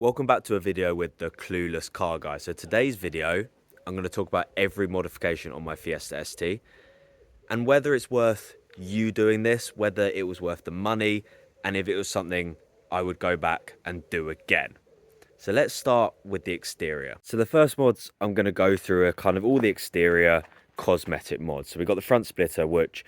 Welcome back to a video with the Clueless Car Guy. So today's video, I'm going to talk about every modification on my Fiesta ST and whether it's worth you doing this, whether it was worth the money, and if it was something I would go back and do again. So let's start with the exterior. So the first mods I'm going to go through are kind of all the exterior cosmetic mods. So we've got the front splitter, which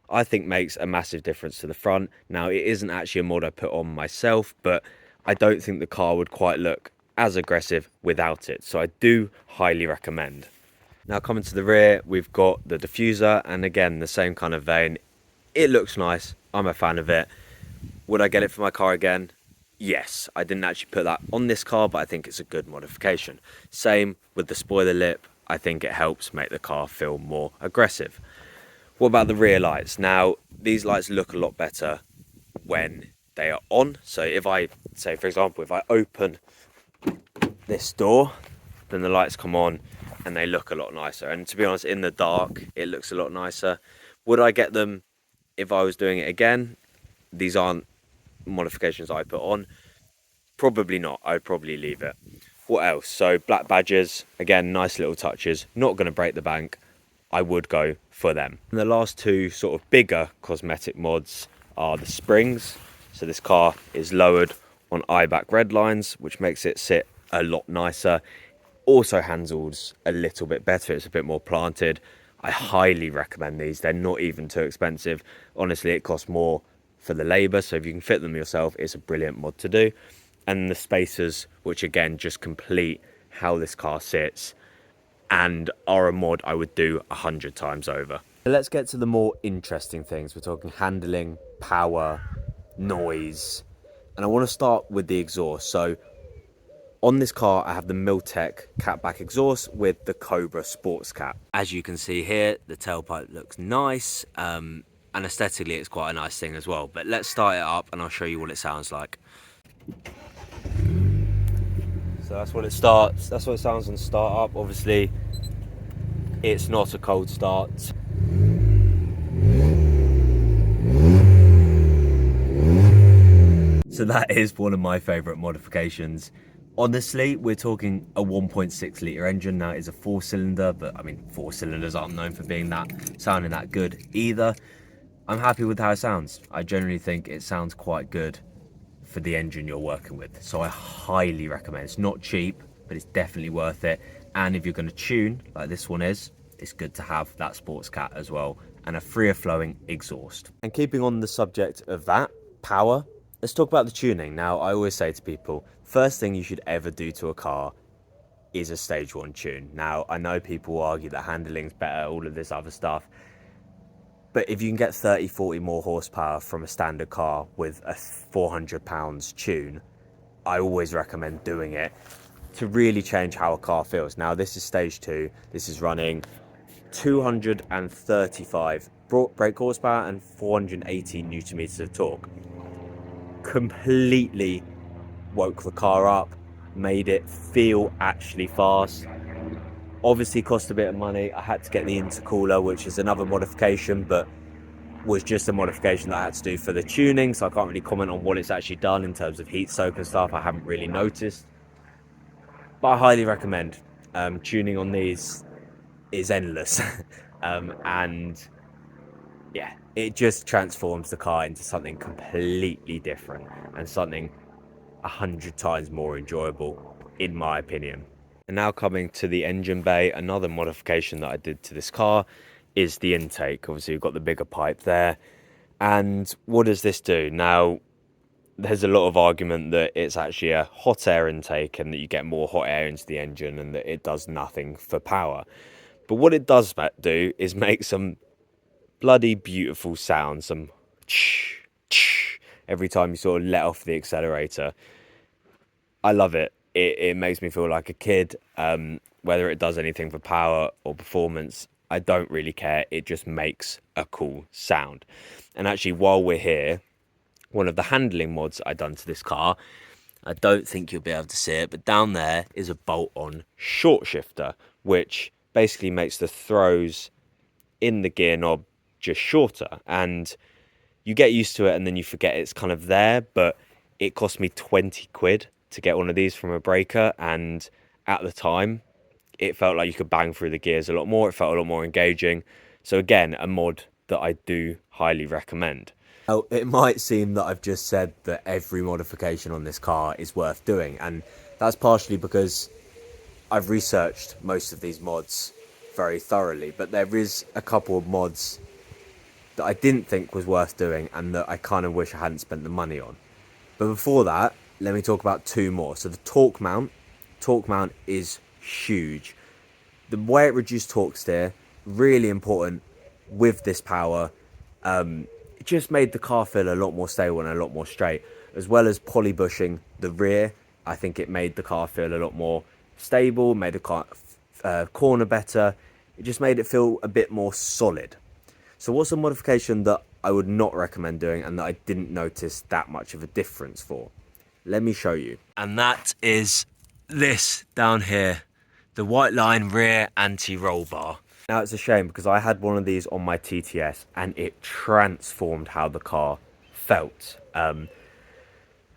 I think makes a massive difference to the front. Now, it isn't actually a mod I put on myself, but I don't think the car would quite look as aggressive without it. So I do highly recommend. Now coming to the rear, we've got the diffuser, and again, the same kind of vein. It looks nice. I'm a fan of it. Would I get it for my car again? Yes. I didn't actually put that on this car, but I think it's a good modification. Same with the spoiler lip. I think it helps make the car feel more aggressive. What about the rear lights? Now, these lights look a lot better when they are on. So if I say, for example, if I open this door, then the lights come on and they look a lot nicer. And to be honest, in the dark, it looks a lot nicer. Would I get them if I was doing it again? These aren't modifications I put on. Probably not. I'd probably leave it. What else? So black badges, again, nice little touches. Not going to break the bank. I would go for them. And the last two sort of bigger cosmetic mods are the springs. So this car is lowered on eye-back red lines, which makes it sit a lot nicer. Also handles a little bit better. It's a bit more planted. I highly recommend these. They're not even too expensive. Honestly, it costs more for the labor. So if you can fit them yourself, it's a brilliant mod to do. And the spacers, which again, just complete how this car sits and are a mod I would do 100 times over. So let's get to the more interesting things. We're talking handling, power, noise, and I want to start with the exhaust. So on this car, I have the Miltech catback exhaust with the Cobra sports cap. As you can see here, the tailpipe looks nice, and aesthetically it's quite a nice thing as well. But let's start it up and I'll show you what it sounds like. So that's what it starts. That's what it sounds on start up. Obviously, it's not a cold start. So that is one of my favorite modifications. Honestly, we're talking a 1.6 litre engine. Now, it's a 4-cylinder, but I mean, 4-cylinders aren't known for being sounding that good either. I'm happy with how it sounds. I generally think it sounds quite good for the engine you're working with. So I highly recommend. It's not cheap, but it's definitely worth it. And if you're going to tune, like this one is, it's good to have that sports cat as well, and a freer flowing exhaust. And keeping on the subject of that, power, let's talk about the tuning. Now, I always say to people, first thing you should ever do to a car is a stage 1 tune. Now, I know people argue that handling's better, all of this other stuff, but if you can get 30, 40 more horsepower from a standard car with a 400 pounds tune, I always recommend doing it to really change how a car feels. Now, this is stage 2. This is running 235 brake horsepower and 480 newton meters of torque. Completely woke the car up, made it feel actually fast. Obviously cost a bit of money. I had to get the intercooler, which is another modification, but was just a modification that I had to do for the tuning, so I can't really comment on what it's actually done in terms of heat soak and stuff. I haven't really noticed, but I highly recommend. Tuning on these is endless. And yeah, it just transforms the car into something completely different and something 100 times more enjoyable, in my opinion. And now coming to the engine bay, another modification that I did to this car is the intake. Obviously, we've got the bigger pipe there. And what does this do? Now, there's a lot of argument that it's actually a hot air intake and that you get more hot air into the engine and that it does nothing for power. But what it does do is make some bloody beautiful sounds, some every time you sort of let off the accelerator. I love it. It makes me feel like a kid. Whether it does anything for power or performance, I don't really care. It just makes a cool sound. And actually, while we're here, one of the handling mods I done to this car, I don't think you'll be able to see it, but down there is a bolt-on short shifter, which basically makes the throws in the gear knob just shorter. And you get used to it and then you forget it's kind of there, but it cost me 20 quid to get one of these from a breaker, and at the time it felt like you could bang through the gears a lot more. It felt a lot more engaging. So again, a mod that I do highly recommend. Now, it might seem that I've just said that every modification on this car is worth doing, and that's partially because I've researched most of these mods very thoroughly, but there is a couple of mods that I didn't think was worth doing and that I kind of wish I hadn't spent the money on. But before that, let me talk about two more. So the torque mount is huge. The way it reduced torque steer, really important with this power. It just made the car feel a lot more stable and a lot more straight, as well as poly bushing the rear. I think it made the car feel a lot more stable, made the car corner better. It just made it feel a bit more solid. So what's a modification that I would not recommend doing and that I didn't notice that much of a difference for? Let me show you. And that is this down here, the white line rear anti-roll bar. Now it's a shame because I had one of these on my TTS and it transformed how the car felt. And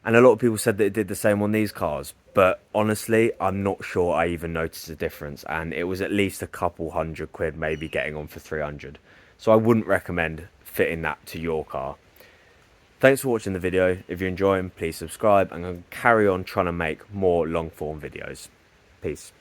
a lot of people said that it did the same on these cars, but honestly, I'm not sure I even noticed a difference, and it was at least a couple £100, maybe getting on for 300. So I wouldn't recommend fitting that to your car. Thanks for watching the video. If you're enjoying, please subscribe, and I'm going to carry on trying to make more long form videos. Peace.